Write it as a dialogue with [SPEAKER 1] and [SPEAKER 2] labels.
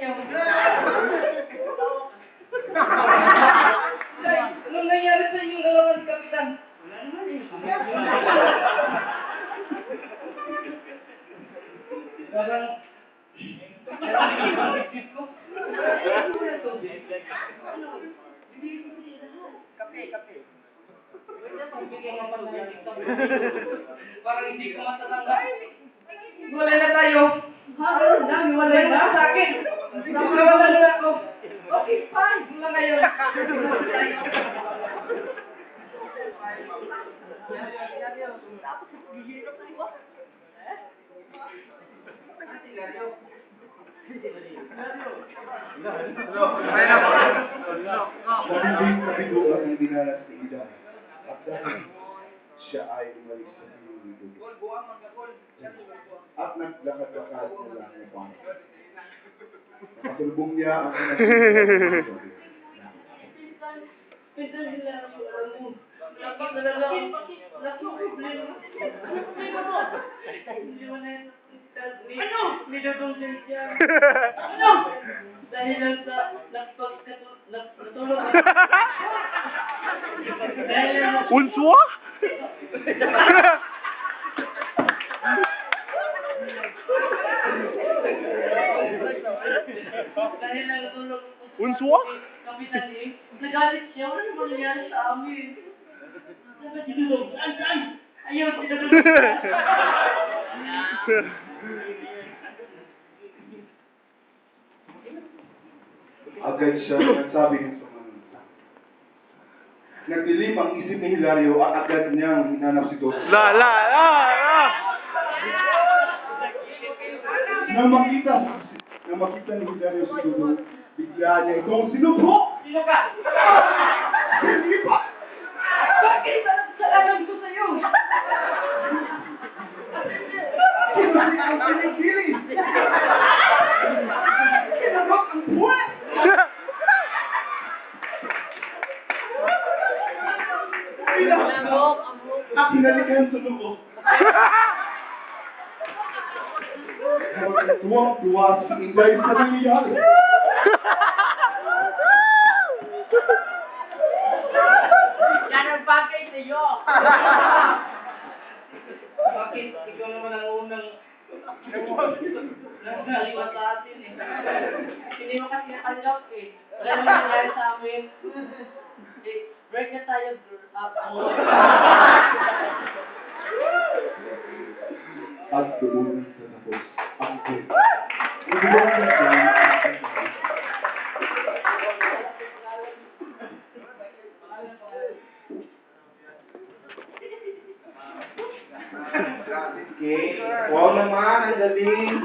[SPEAKER 1] niya. Anong nangyari sa inyong dalawa ni Kapitan? Wala naman eh. Parang... Kape. Parang hindi ko matatanda. Wala na tayo. Wala na sa akin. Wala na ako. Okay, fine. Wala ngayon.
[SPEAKER 2] Nabiguan ang dinanas ni Ida at dahil siya ay umalis sa piling ni Dudu. At naglakad-lakad na lang ni Juan. Nakasulubong niya ang mga
[SPEAKER 1] Dahil lang sa natulog.
[SPEAKER 3] Unswa?
[SPEAKER 1] Dahil lang natulog.
[SPEAKER 3] Unswa?
[SPEAKER 1] Kapitan eh. Nagalit siya. Wala naman nangyari sa amin. Sabi, tinulog. Saan? Ayun, tinulog.
[SPEAKER 2] agad siya nagsabi ng sumunod. Nagdilim ang isip ni Hilario at agad niyang hinanap si Dodo.
[SPEAKER 3] La.
[SPEAKER 2] Nang makita ni Hilario si Dodo, bigla niya itong sinubo!
[SPEAKER 1] Sino ka?
[SPEAKER 2] Hindi pa!
[SPEAKER 1] Bakit? Salamat ko sa'yo.
[SPEAKER 2] Kinusik ang kilig-kilig! Kinabak ang buwan! At hinalikan sa lubo. Tuwang-tuwa si Inday sa nangyayari.
[SPEAKER 1] Yan ang bagay sa'yo. Bakit? Ikaw naman ang unang naliwa sa atin eh. Hindi mo kasi nakalap eh. Wala naman nangyari sa amin. Break na tayo,
[SPEAKER 2] At doon sa tapos ang kwento. Ibuwan na siya. Okay. Wow naman, ang galing.